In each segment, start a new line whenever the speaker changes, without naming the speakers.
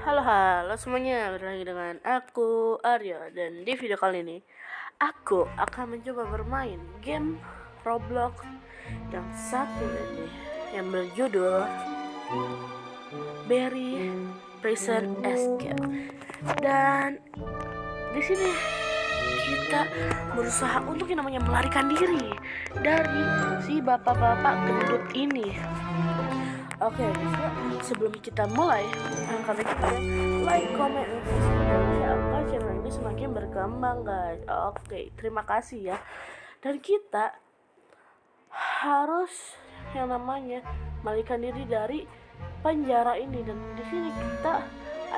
Halo halo semuanya, balik lagi dengan aku Aryo. Dan di video kali ini aku akan mencoba bermain game Roblox yang satu ini, yang berjudul Berry Prison Escape. Dan di sini kita berusaha untuk yang namanya melarikan diri dari si bapak-bapak gendut ini. Oke, sebelum kita mulai, kalian kita like, comment, dan subscribe agar channel ini semakin berkembang, guys. Oke, terima kasih ya. Dan kita harus yang namanya melarikan diri dari penjara ini. Dan di sini kita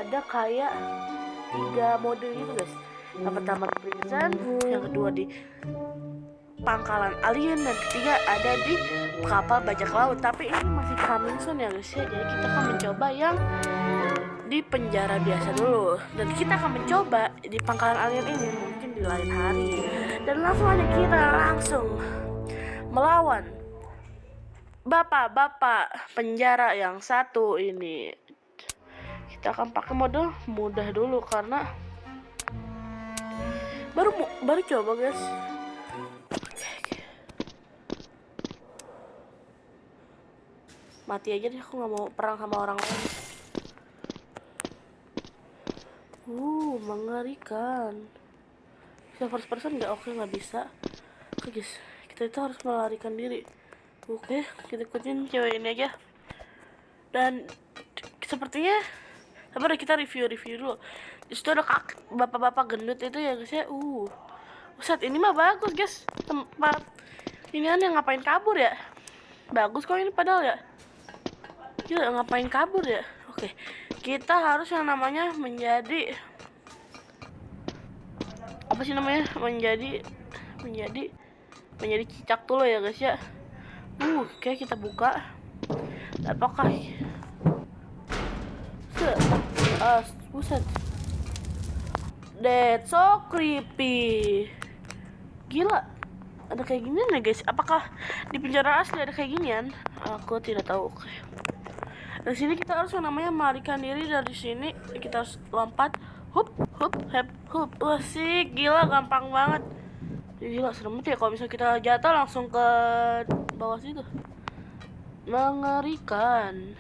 ada kayak 3 mode gitu, guys. Yang pertama di prison, yang kedua di pangkalan alien, dan ketiga ada di kapal bajak laut. Tapi ini masih coming soon ya guys ya, jadi kita akan mencoba yang di penjara biasa dulu, dan kita akan mencoba di pangkalan alien ini mungkin di lain hari. Dan langsung aja kita langsung melawan bapak-bapak penjara yang satu ini. Kita akan pakai mode mudah dulu karena baru coba guys. Mati aja deh, aku nggak mau perang sama orang lain. Mengerikan. Bisa first person nggak? Oke, nggak bisa. Oke guys, kita itu harus melarikan diri. Oke, kita ikutin cewek ini aja. Dan sepertinya sabar, kita review dulu. Disitu ada bapak-bapak gendut itu ya guys ya. Ustad, ini mah bagus guys. Tempat ini yang ngapain kabur ya? Bagus kok ini padahal ya. Gila, ngapain kabur ya? Oke, kita harus yang namanya menjadi apa sih namanya? Menjadi cicak dulu ya guys ya. Oke, kita buka. Apakah buset. That's so creepy. Gila. Ada kayak ginian ya guys. Apakah di penjara asli ada kayak ginian? Aku tidak tahu. Oke. Di sini kita harus yang namanya melarikan diri dari sini. Kita harus lompat. Hup. Wah sih, gila gampang banget. Gila, serem banget ya kalau misalnya kita jatuh langsung ke bawah situ. Mengerikan.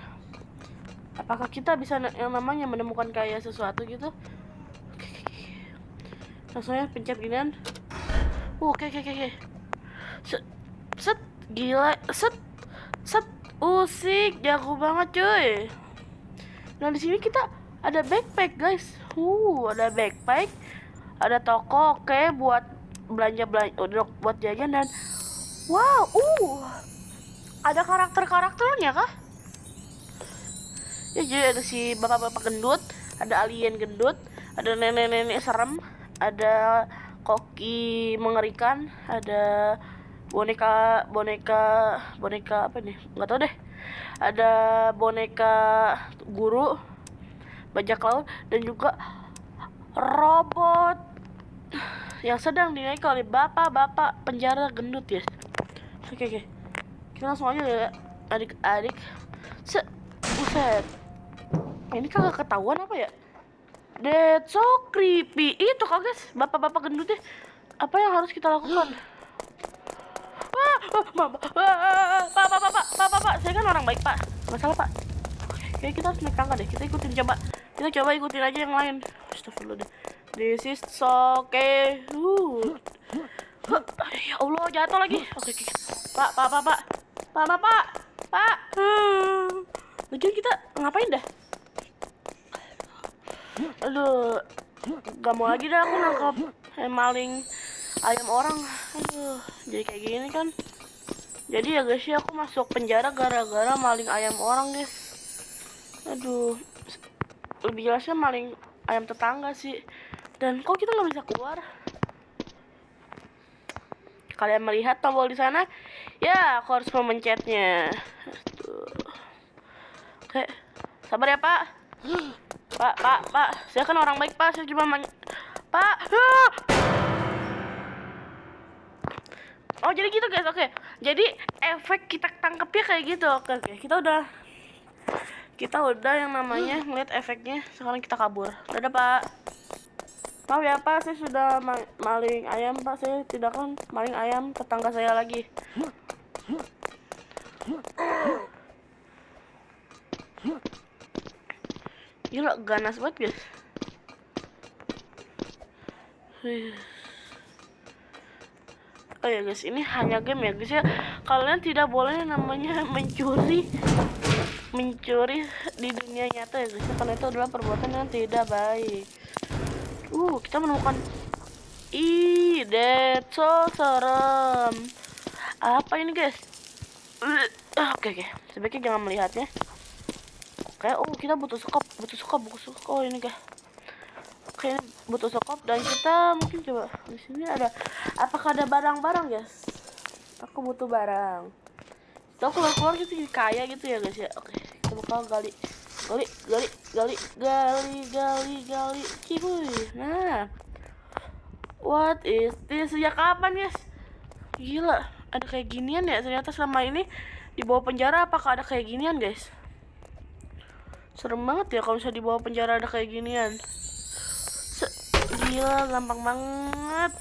Apakah kita bisa yang namanya menemukan kayak sesuatu gitu? Langsungnya pencet ginian. Oke. Set, gila, set. Usik, jago banget cuy. Nah, di sini kita ada backpack guys. Ada backpack, ada toko, oke, buat belanja buat jajan. Dan wow, ada karakternya kah? Ya, jadi ada si bapak-bapak gendut, ada alien gendut, ada nenek-nenek serem, ada koki mengerikan, ada boneka apa nih, nggak tahu deh. Ada boneka guru bajak laut, dan juga robot yang sedang dinaiki oleh bapak-bapak penjara gendut ya. Oke. Kita langsung aja ya adik-adik. Buset, ini kagak ketahuan apa ya? That's so creepy. Itu kok guys, bapak-bapak gendutnya. Apa yang harus kita lakukan? Pak, saya kan orang baik pak. Masalah pak. Oke, kita harus naik tangga deh. Kita coba ikutin aja yang lain. Astagfirullah deh. This is so okay. Ya Allah, jatuh lagi. Oke. Pak. Lagian kita ngapain dah? Aduh, gak mau lagi dah aku nangkap maling ayam orang. Aduh, jadi kayak gini kan. Jadi ya guys ya, aku masuk penjara gara-gara maling ayam orang guys. Aduh, lebih jelasnya maling ayam tetangga sih. Dan kok kita nggak bisa keluar? Kalian melihat tombol di sana? Ya, aku harus memencetnya. Oke, sabar ya pak. Pak, saya kan orang baik pak. Saya cuma Pak. Oh jadi gitu guys, oke. Jadi efek kita tangkapnya kayak gitu. Oke, kita udah Kita udah yang namanya ngeliat efeknya. Sekarang kita kabur. Dadah Pak. Maaf ya Pak, saya sudah maling ayam Pak. Saya tidak kan maling ayam tetangga saya lagi. Gila, ganas banget guys. Oh ya guys, ini hanya game ya guys ya. Kalian tidak boleh namanya mencuri di dunia nyata ya guys, karena itu adalah perbuatan yang tidak baik. Kita menemukan that's so serem. Apa ini guys? Oke. Sebaiknya jangan melihatnya. Kita butuh skop. Oh ini guys. Oke, butuh skop dan kita mungkin coba di sini ada. Apakah ada barang-barang guys? Aku butuh barang. Kita keluar gitu jadi kaya gitu ya guys ya. Oke, kita bakal gali. Cihuy. Nah, what is this? Sejak kapan guys? Gila, ada kayak ginian ya. Ternyata selama ini di bawah penjara apakah ada kayak ginian guys? Serem banget ya kalau misalnya di bawah penjara ada kayak ginian. Gila, gampang banget.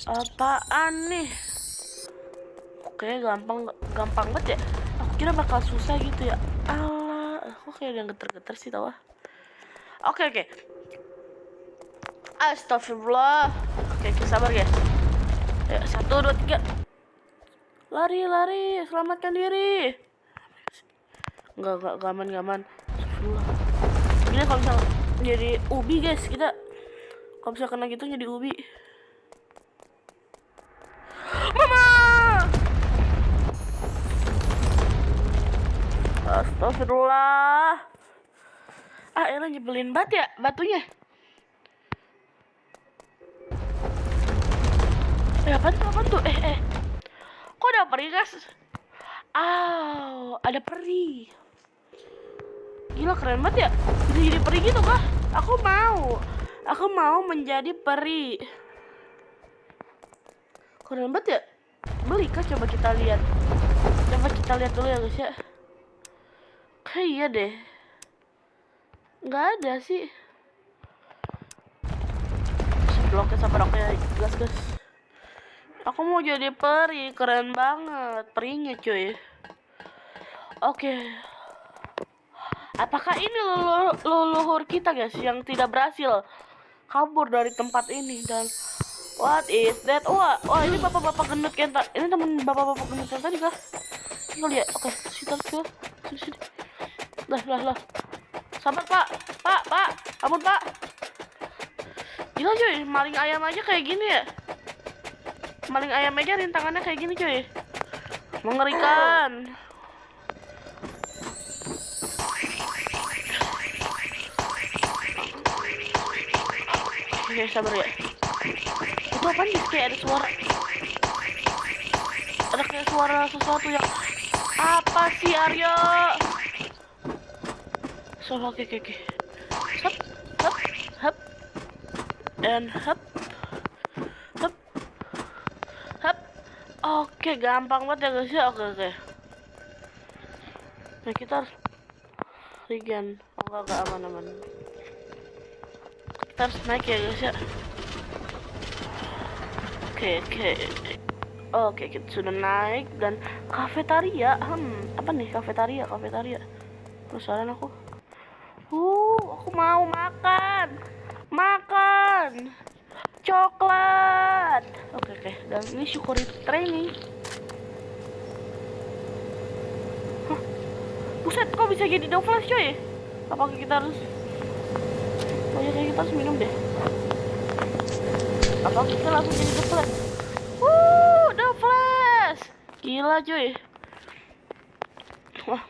Apaan nih? Oke, gampang banget ya. Aku kira bakal susah gitu ya. Alah, aku kayak yang geter-geter sih tau. Oke. Astagfirullah. Oke, sabar guys. Ya, 1, 2, 3. Lari, selamatkan diri. Enggak aman. Astagfirullah. Gila kalau misalnya jadi ubi guys, kita kalau misalnya kena gitu jadi ubi. Mama! Astagfirullah. Elah nyebelin banget ya batunya. Apaan tuh? Kok ada peri guys? Ada peri. Gila keren banget ya. Jadi peri gitu kah? Aku mau menjadi peri. Keren banget ya. Beli kah? Coba kita lihat dulu ya guys ya. Kayak iya deh. Nggak ada sih. Bloknya sabar gas. Aku mau jadi peri, keren banget perinya cuy. Oke. Apakah ini leluhur kita guys yang tidak berhasil kabur dari tempat ini dan what is that? Wah ini bapak-bapak gendut kan? Ini teman bapak-bapak gendut yang tadi kah? Kita lihat. Oke, sini. Lah. Sabar Pak. Ampun Pak. Gila cuy, maling ayam aja kayak gini ya. Maling ayam aja rintangannya kayak gini cuy. Mengerikan. Oke, sabar ya. Itu apa nih? Kayak ada suara. Ada kayak suara sesuatu yang apa sih Aryo? Oke. Hap. Dan hap. Oke, gampang banget ya guys ya. Oke. Nah, kita harus regen. Enggak aman. Kita harus naik ya guys ya. Oke, kita sudah naik dan kafetaria. Apa nih kafetaria? Penasaran aku. Aku mau makan coklat. Oke. Dan ini syukuri training. Buset, kok bisa jadi Doflash coy? Apakah kita harus minum deh? Apa kita langsung jadi Doflash? Doflash. Gila cuy. Wah.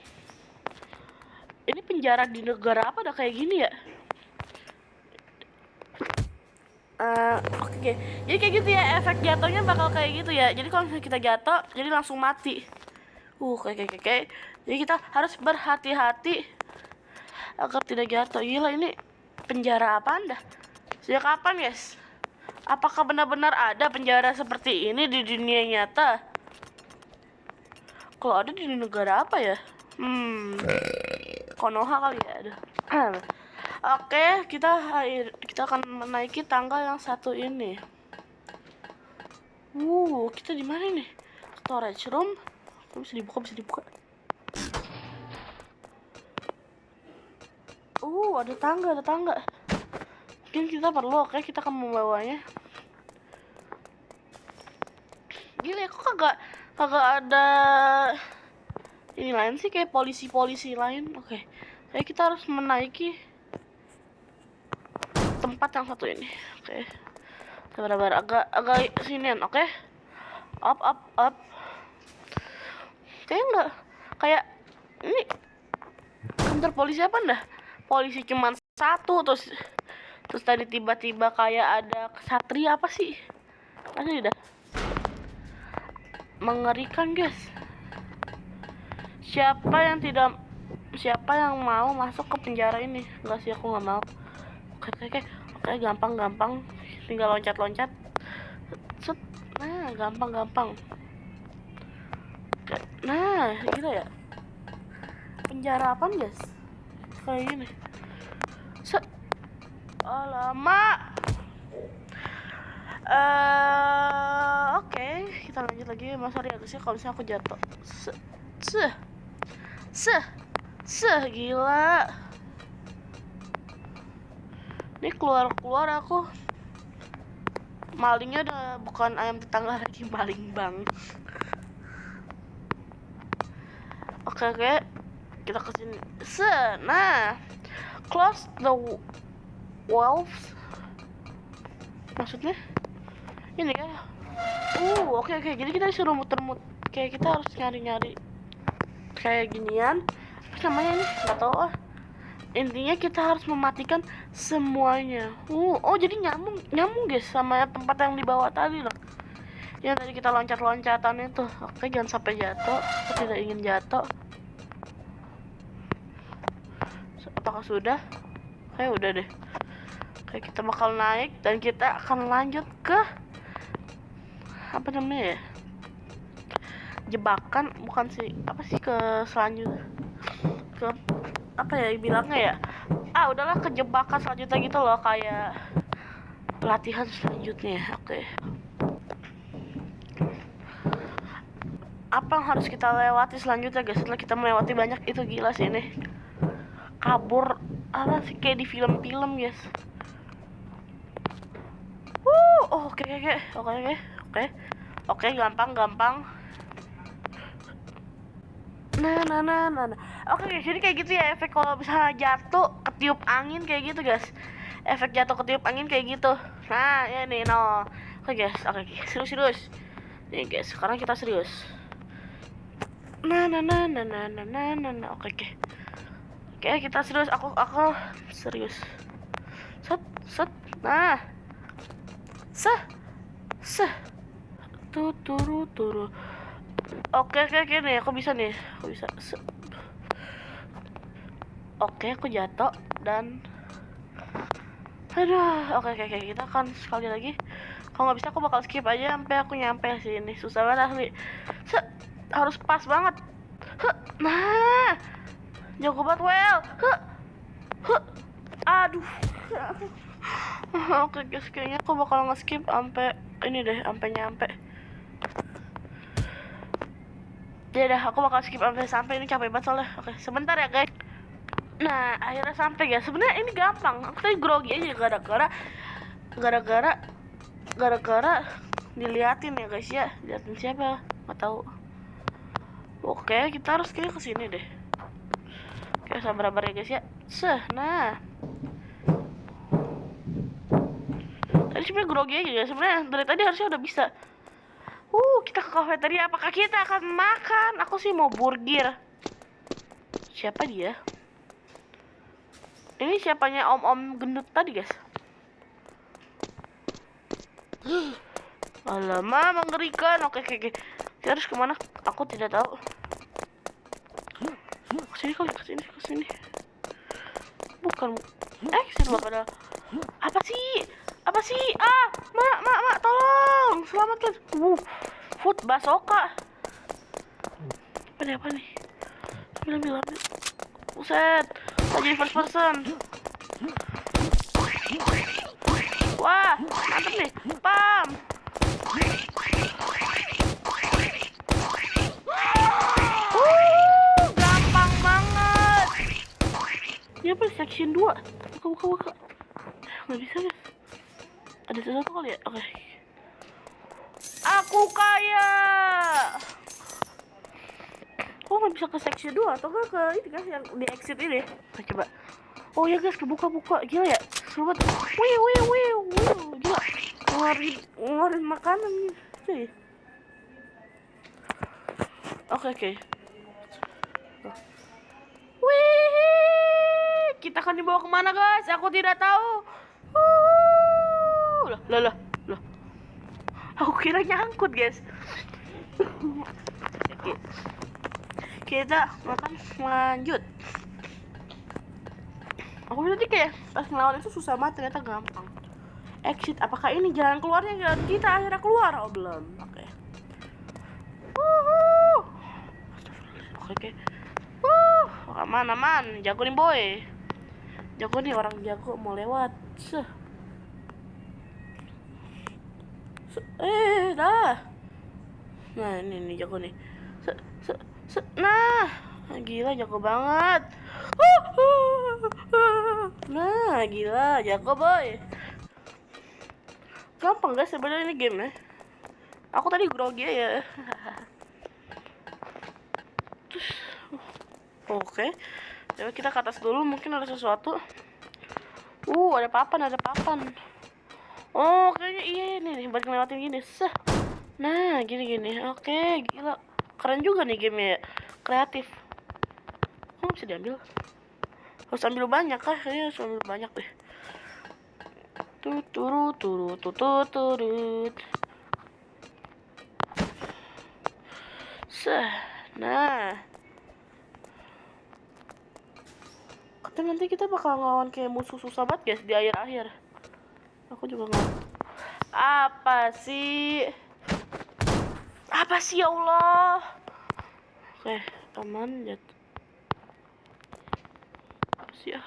Ini penjara di negara apa udah kayak gini ya? Oke. Jadi kayak gitu ya, efek jatuhnya bakal kayak gitu ya. Jadi kalau misalnya kita jatuh, jadi langsung mati. Kayak. Jadi kita harus berhati-hati agar tidak jatuh. Gila, ini penjara apaan dah? Sejak kapan guys? Apakah benar-benar ada penjara seperti ini di dunia nyata? Kalau ada di negara apa ya? Konoha kali ya. Aduh. Oke, kita akan menaiki tangga yang satu ini. Kita di mana nih? Storage room. Bisa dibuka. Ada tangga. Mungkin kita perlu, oke, kita akan membawanya. Gila, kok kagak ada ini lain sih, kayak polisi lain. Oke. Kayak kita harus menaiki tempat yang satu ini. Oke. Sabar, agak sinian, oke? Up. Kayak ini kantor polisi apa dah? Polisi cuman satu, terus tadi tiba-tiba kayak ada kesatria apa sih? Asli dah. Mengerikan, guys. Siapa yang mau masuk ke penjara ini? Enggak sih, aku nggak mau. Oke, gampang. Tinggal loncat. Set. Nah, gampang. Nah, gila ya. Penjara apaan, guys? Kayak gini. Set. Alamak. Oke, kita lanjut lagi. Mas sorry harusnya kalau misalnya aku jatuh. Gila. Ini keluar aku. Malingnya udah bukan ayam tetangga lagi, maling bang. Oke. Kita kesini. Nah, close the walls. Maksudnya ini ya. Oke. Jadi kita disuruh muter-muter. Kayak kita harus nyari kayak ginian. Apa namanya ini? Nggak tahu ah. Intinya kita harus mematikan semuanya. Jadi nyambung guys sama tempat yang di bawah tadi loh. Yang tadi kita loncat-loncatan itu. Oke, jangan sampai jatuh. Aku tidak ingin jatuh. Apakah sudah? Kayak udah deh. Kayak kita bakal naik dan kita akan lanjut ke apa namanya ya? Jebakan, bukan sih, apa sih, ke selanjutnya, ke apa ya bilangnya ya, udahlah, ke jebakan selanjutnya gitu loh, kayak latihan selanjutnya. Oke. Apa yang harus kita lewati selanjutnya, guys? Setelah kita melewati banyak itu, gila sih ini, kabur apa sih, kayak di film-film, guys. Oke, gampang. Nah. Oke, jadi kayak gitu ya efek kalau misalnya jatuh ketiup angin kayak gitu, guys. Efek jatuh ketiup angin kayak gitu. Nah, ya nih, no. Oke, guys. Oke. Serius. Nih, guys, sekarang kita serius. Nah. Oke. Oke, kita serius. Aku serius. Set. Nah. Turu. Oke, nih, aku bisa. Oke, aku jatuh dan oke, kita akan sekali lagi. Kalau nggak bisa aku bakal skip aja sampai aku nyampe sini. Susah banget asli. Harus pas banget. Nah, jago banget, well. Aduh. Oke, guys, kayaknya aku bakal nge-skip sampai ini deh, sampai nyampe. Ya aku bakal skip sampai ini, capek banget soalnya. Oke, sebentar ya, guys. Nah, akhirnya sampai, guys. Sebenarnya ini gampang. Aku tadi grogi aja gara-gara diliatin ya, guys ya. Liatin siapa? Nggak tahu. Oke, kita harus kayaknya ke sini deh. Oke, sabar ya, guys ya. Nah. Tadi sebenarnya grogi aja, guys. Sebenarnya dari tadi harusnya udah bisa. Kita ke kafeteria. Apakah kita akan makan? Aku sih mau burger. Siapa dia? Ini siapanya om gendut tadi, guys? Alamak, mengerikan. Oke. Kita harus kemana? Aku tidak tahu. Kesini. Bukan. Kesini padahal. Apa sih? Mak, tolong selamatkan. Food basoka. Apa nih? ambil. Buset, lagi first person. Wah, mantep nih. Pam. Gampang banget. Ini apa? Section 2. Buka. Nggak bisa, guys. Ada sesuatu kali ya? Oke. Aku kaya. Oh, nggak bisa ke section 2 atau nggak ke ini kan yang di exit ini? Nah, coba. Oh ya guys, kebuka. Gila ya. Seru banget. Wih. Gila. Ngeluarin makanan nih, cuy. Oke. Wih. Kita akan dibawa kemana guys? Aku tidak tahu. Lah. Aku kira nyangkut guys. Oke. Kita makan lanjut. Aku tadi kayak pas ngelawan itu susah banget, ternyata gampang. Exit, apakah ini jalan keluarnya? Dan kita akhirnya keluar. Oh belum. Oke. Oke. Aman. Jago nih boy. Jago nih, orang jago mau lewat. Dah. Nah ini jago nih. Nah, gila jago banget. Nah, gila jago boy. Gampang guys sebenarnya ini game ya. Aku tadi grogi ya. Oke. Coba kita ke atas dulu, mungkin ada sesuatu. Ada papan. Oh, kayaknya iya nih buat ngelewatin gini. Nah, gini. Oke, gila. Keren juga nih game ya. Kreatif. Bisa diambil. Harus ambil banyak kah? Kayaknya harus ambil banyak deh. Turut. Nah. Katanya nanti kita bakal ngelawan kayak musuh susah banget guys di akhir-akhir. Aku juga nggak. Apa sih ya Allah? Oke, aman ya. Sih ya,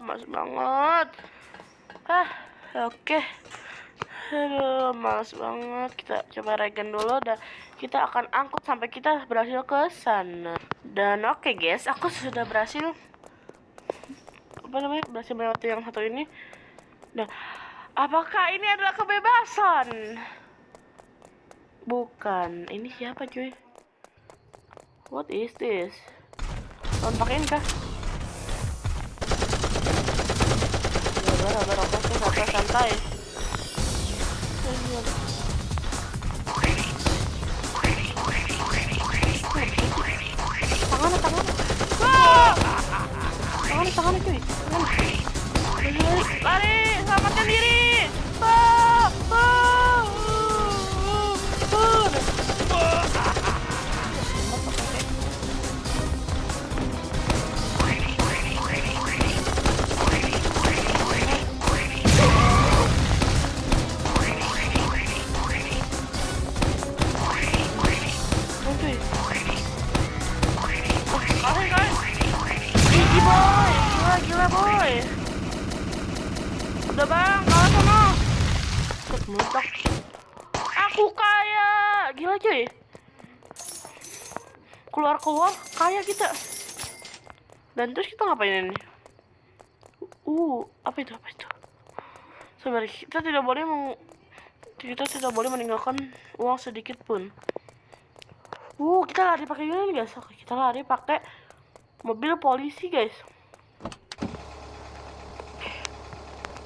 males banget. Oke. Aduh, males banget. Kita coba regen dulu dan kita akan angkut sampai kita berhasil ke sana. Dan oke guys, aku sudah berhasil berhasil melewati yang satu ini. Dan apakah ini adalah kebebasan? Bukan. Ini siapa cuy? What is this? Lompakin kah? Sabar, santai. Tangannya cuy. Lari, selamatkan diri. Gila boy. Udah bang, kalah sana. Meledak. Aku kaya. Gila cuy. Keluar kaya kita. Dan terus kita ngapain ini? Apa itu? Sebenarnya kita tidak boleh meninggalkan uang sedikit pun. Kita lari pakai ini guys. Oke, kita lari pakai mobil polisi guys.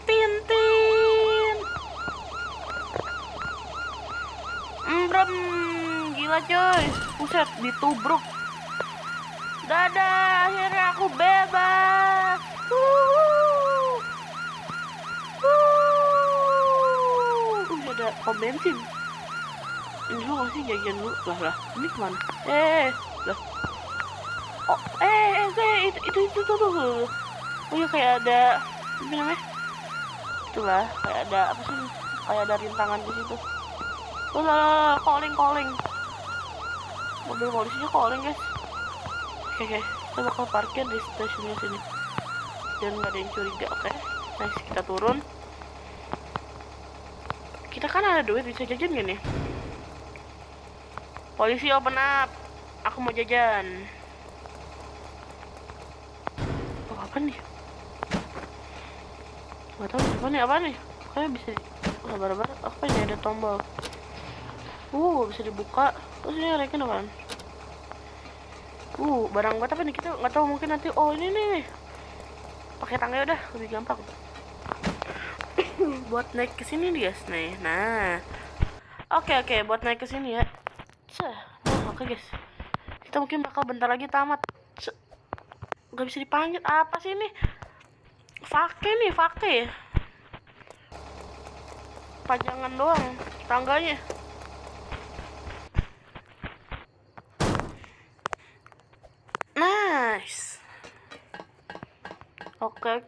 Tintin. Gila coy. Buset, ditubruk. Dadah, akhirnya aku bebas. Ada pom bensin. Ini dulu masih jajan dulu. Lah. Ini kemana? Lah. Itu tuh. Oh ya, kayak ada apa namanya? Itulah, kayak ada apa sih? Kayak ada rintangan di situ. Calling. Mobil polisinya calling, guys. Oke. Kita bakal parkir di stasiunnya sini dan nggak ada yang curiga. Oke, nice, kita turun. Kita kan ada duit, bisa jajan gak nih? Polisi open up, aku mau jajan. Oh, apa nih? Gak tau apa nih. Kayaknya bisa sabar-sabar. Apa ini, ada tombol. Bisa dibuka. Terus ini rekening kan? Barang buat apa nih, kita nggak tahu, mungkin nanti. Oh, ini nih, pakai tangga udah lebih gampang. Buat naik ke sini guys nih. Nah, oke, buat naik ke sini ya. Oke guys, kita mungkin bakal bentar lagi tamat. Gak bisa dipanjat. Apa sih ini? Fake. Pajangan doang tangganya. Nice. Oke.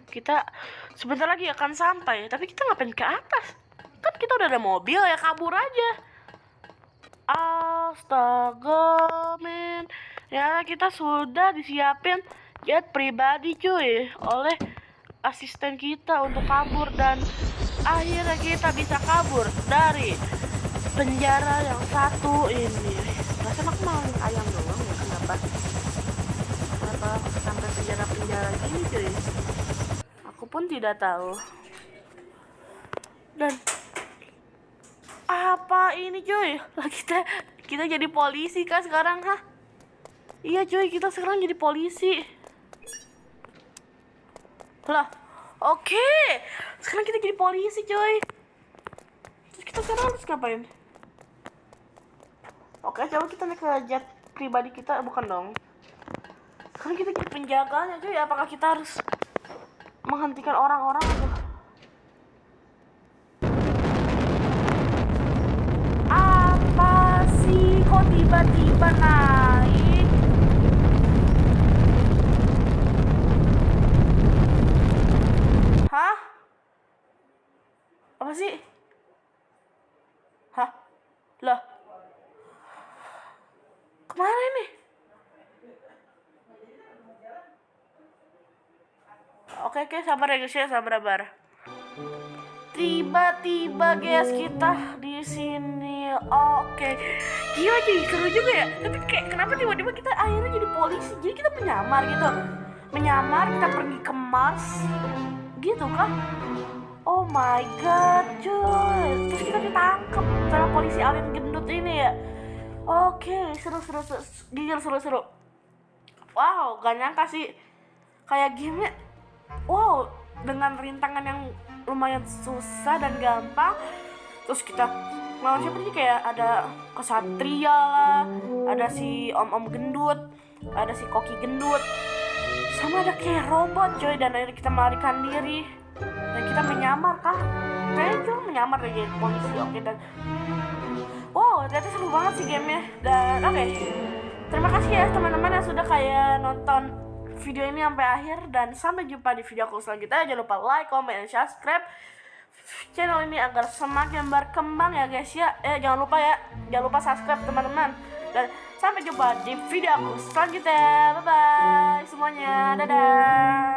Kita sebentar lagi akan sampai. Tapi kita ngapain ke atas? Kan kita udah ada mobil ya, kabur aja. Astaga, men. Ya, kita sudah disiapin jet pribadi cuy oleh asisten kita untuk kabur, dan akhirnya kita bisa kabur dari penjara yang satu ini. Rasanya aku mau ayam doang ya, kenapa sampai penjara gini cuy? Aku pun tidak tahu. Dan apa ini cuy? Lah, kita jadi polisi kan sekarang, hah? Iya cuy, kita sekarang jadi polisi. Lah, oke. Sekarang kita jadi polisi cuy. Terus kita sekarang harus ngapain? Oke, coba kita naik ke jet pribadi kita. Bukan dong. Sekarang kita jadi penjaganya cuy. Apakah kita harus menghentikan orang-orang atau apa sih? Kok tiba-tiba naik? Hah? Apa sih? Hah? Lah, kemana ini? Oke, sabar ya guys ya, sabar. Tiba-tiba guys kita di sini. Oke. Gila cuy, seru juga ya. Tapi kayak kenapa tiba-tiba kita akhirnya jadi polisi? Jadi kita menyamar gitu. Kita pergi ke Mars. Gitu kan? Oh my god, cuy. Terus kita ditangkap sama polisi alien gendut ini ya. Oke, seru. Gila, seru. Wow, gak nyangka sih. Kayak game-nya, wow, dengan rintangan yang lumayan susah dan gampang. Terus kita lawan siapa nih, kayak ada kesatria lah, ada si om gendut, ada si koki gendut, sama ada kayak robot coy. Dan akhirnya kita melarikan diri dan kita menyamar kah? Kayaknya itu menyamar lagi polisi. Oke, dan wow, ternyata seru banget sih gamenya. Dan oke, terima kasih ya teman-teman yang sudah kayak nonton video ini sampai akhir, dan sampai jumpa di video aku selanjutnya. Jangan lupa like, comment, dan subscribe channel ini agar semakin berkembang ya guys ya. Jangan lupa subscribe teman-teman, dan sampai jumpa di video aku selanjutnya. Bye bye semuanya, dadah.